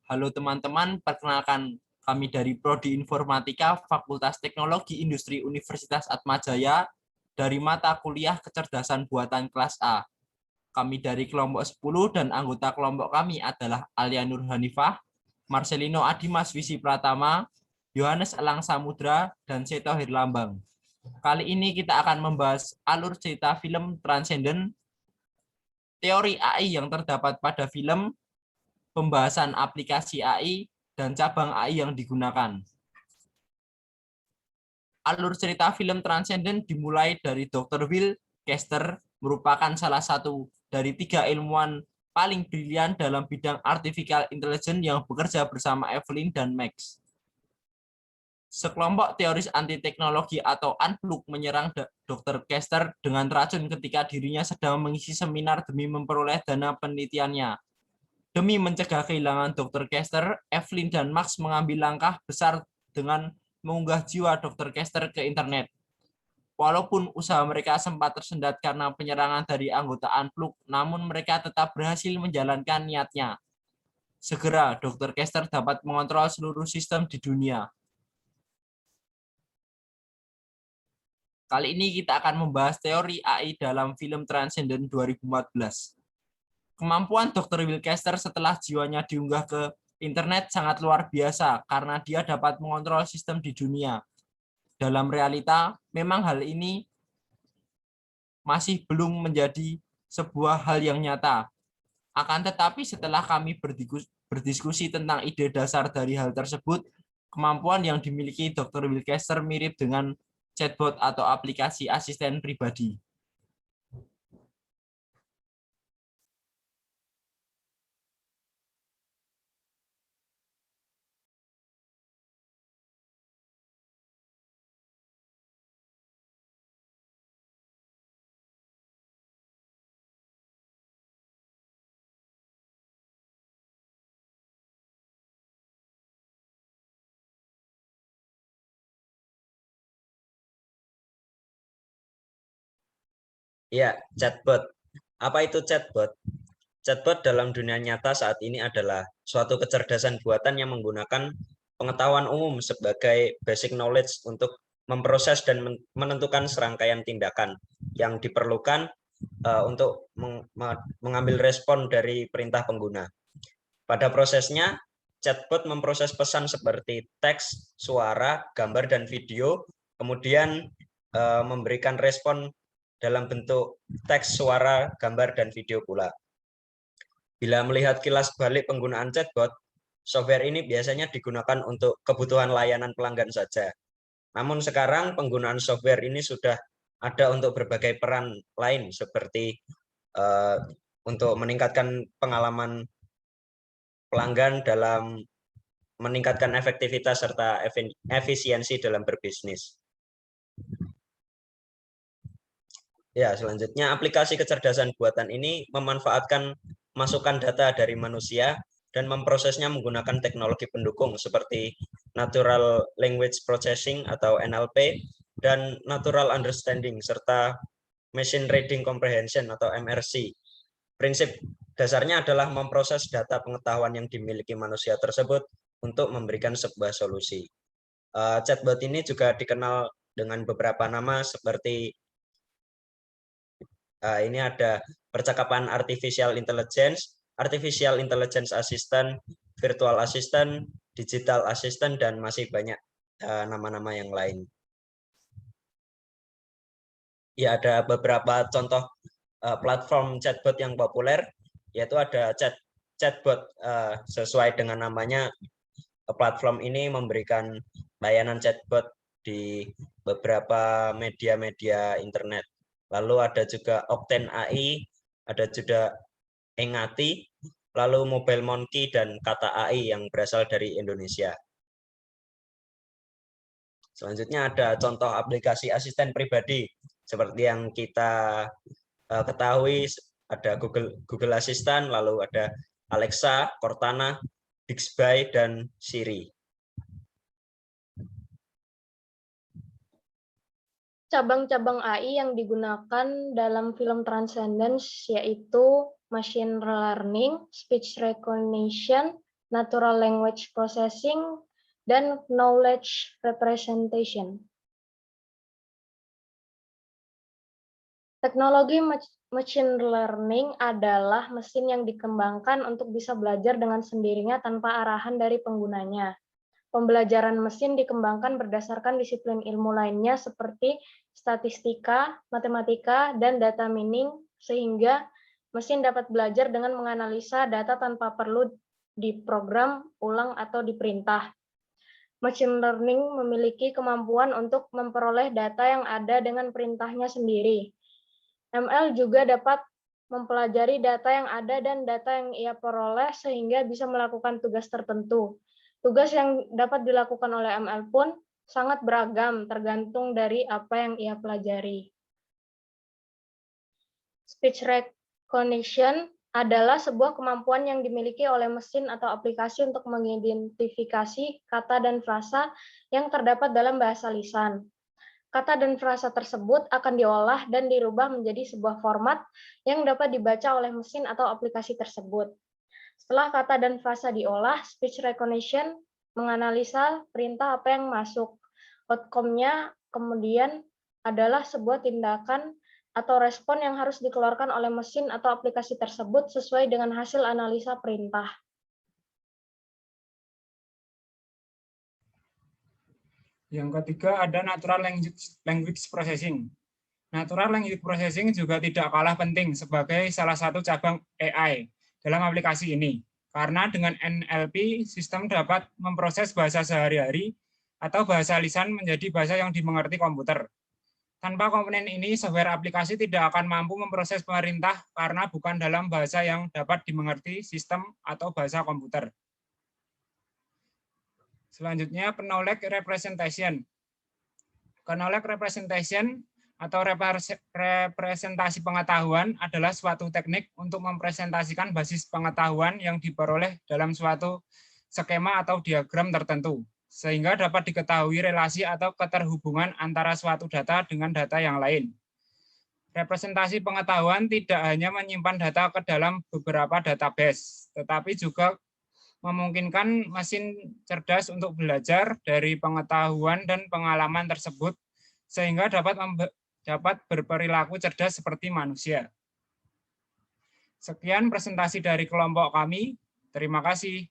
Halo teman-teman, perkenalkan kami dari Prodi Informatika Fakultas Teknologi Industri Universitas Atmajaya dari mata kuliah Kecerdasan Buatan kelas A. Kami dari kelompok 10 dan anggota kelompok kami adalah Alia Nur Hanifah, Marcelino Adimas Wisi Pratama, Yohanes Elang Samudra, dan Seto Hirlambang. Kali ini kita akan membahas alur cerita film Transcendent, teori AI yang terdapat pada film, pembahasan aplikasi AI, dan cabang AI yang digunakan. Alur cerita film Transcendent dimulai dari Dr. Will Kester, merupakan salah satu dari 3 ilmuwan paling brilian dalam bidang artificial intelligence yang bekerja bersama Evelyn dan Max. Sekelompok teoris anti-teknologi atau Unplug menyerang Dr. Kester dengan racun ketika dirinya sedang mengisi seminar demi memperoleh dana penelitiannya. Demi mencegah kehilangan Dr. Kester, Evelyn dan Max mengambil langkah besar dengan mengunggah jiwa Dr. Kester ke internet. Walaupun usaha mereka sempat tersendat karena penyerangan dari anggota Unplug, namun mereka tetap berhasil menjalankan niatnya. Segera, Dr. Kester dapat mengontrol seluruh sistem di dunia. Kali ini kita akan membahas teori AI dalam film Transcendent 2014. Kemampuan Dr. Will Kester setelah jiwanya diunggah ke internet sangat luar biasa karena dia dapat mengontrol sistem di dunia. Dalam realita, memang hal ini masih belum menjadi sebuah hal yang nyata. Akan tetapi setelah kami berdiskusi tentang ide dasar dari hal tersebut, kemampuan yang dimiliki Dr. Will Kester mirip dengan chatbot atau aplikasi asisten pribadi. Ya, chatbot. Apa itu chatbot? Chatbot dalam dunia nyata saat ini adalah suatu kecerdasan buatan yang menggunakan pengetahuan umum sebagai basic knowledge untuk memproses dan menentukan serangkaian tindakan yang diperlukan untuk mengambil respon dari perintah pengguna. Pada prosesnya, chatbot memproses pesan seperti teks, suara, gambar, dan video, kemudian memberikan respon dalam bentuk teks, suara, gambar, dan video pula. Bila melihat kilas balik penggunaan chatbot, software ini biasanya digunakan untuk kebutuhan layanan pelanggan saja. Namun sekarang penggunaan software ini sudah ada untuk berbagai peran lain seperti untuk meningkatkan pengalaman pelanggan dalam meningkatkan efektivitas serta efisiensi dalam berbisnis. Ya, selanjutnya aplikasi kecerdasan buatan ini memanfaatkan masukan data dari manusia dan memprosesnya menggunakan teknologi pendukung seperti Natural Language Processing atau NLP dan Natural Understanding serta Machine Reading Comprehension atau MRC. Prinsip dasarnya adalah memproses data pengetahuan yang dimiliki manusia tersebut untuk memberikan sebuah solusi. Chatbot ini juga dikenal dengan beberapa nama seperti ini ada percakapan artificial intelligence assistant, virtual assistant, digital assistant, dan masih banyak nama-nama yang lain. Ya, ada beberapa contoh platform chatbot yang populer, yaitu ada chatbot sesuai dengan namanya. Platform ini memberikan layanan chatbot di beberapa media-media internet. Lalu ada juga Octane AI, ada juga Engati, lalu Mobile Monkey, dan Kata AI yang berasal dari Indonesia. Selanjutnya ada contoh aplikasi asisten pribadi. Seperti yang kita ketahui, ada Google Assistant, lalu ada Alexa, Cortana, Bixby, dan Siri. Cabang-cabang AI yang digunakan dalam film Transcendence yaitu machine learning, speech recognition, natural language processing, dan knowledge representation. Teknologi machine learning adalah mesin yang dikembangkan untuk bisa belajar dengan sendirinya tanpa arahan dari penggunanya. Pembelajaran mesin dikembangkan berdasarkan disiplin ilmu lainnya seperti statistika, matematika, dan data mining, sehingga mesin dapat belajar dengan menganalisa data tanpa perlu diprogram ulang atau diperintah. Machine learning memiliki kemampuan untuk memperoleh data yang ada dengan perintahnya sendiri. ML juga dapat mempelajari data yang ada dan data yang ia peroleh sehingga bisa melakukan tugas tertentu. Tugas yang dapat dilakukan oleh ML pun sangat beragam tergantung dari apa yang ia pelajari. Speech recognition adalah sebuah kemampuan yang dimiliki oleh mesin atau aplikasi untuk mengidentifikasi kata dan frasa yang terdapat dalam bahasa lisan. Kata dan frasa tersebut akan diolah dan dirubah menjadi sebuah format yang dapat dibaca oleh mesin atau aplikasi tersebut. Setelah kata dan frasa diolah, speech recognition menganalisa perintah apa yang masuk. Outcome-nya kemudian adalah sebuah tindakan atau respon yang harus dikeluarkan oleh mesin atau aplikasi tersebut sesuai dengan hasil analisa perintah. Yang ketiga ada natural language processing. Natural language processing juga tidak kalah penting sebagai salah satu cabang AI dalam aplikasi ini. Karena dengan NLP, sistem dapat memproses bahasa sehari-hari atau bahasa lisan menjadi bahasa yang dimengerti komputer. Tanpa komponen ini, software aplikasi tidak akan mampu memproses perintah karena bukan dalam bahasa yang dapat dimengerti sistem atau bahasa komputer. Selanjutnya, knowledge representation. Knowledge representation atau representasi pengetahuan adalah suatu teknik untuk mempresentasikan basis pengetahuan yang diperoleh dalam suatu skema atau diagram tertentu, sehingga dapat diketahui relasi atau keterhubungan antara suatu data dengan data yang lain. Representasi pengetahuan tidak hanya menyimpan data ke dalam beberapa database, tetapi juga memungkinkan mesin cerdas untuk belajar dari pengetahuan dan pengalaman tersebut sehingga dapat berperilaku cerdas seperti manusia. Sekian presentasi dari kelompok kami. Terima kasih.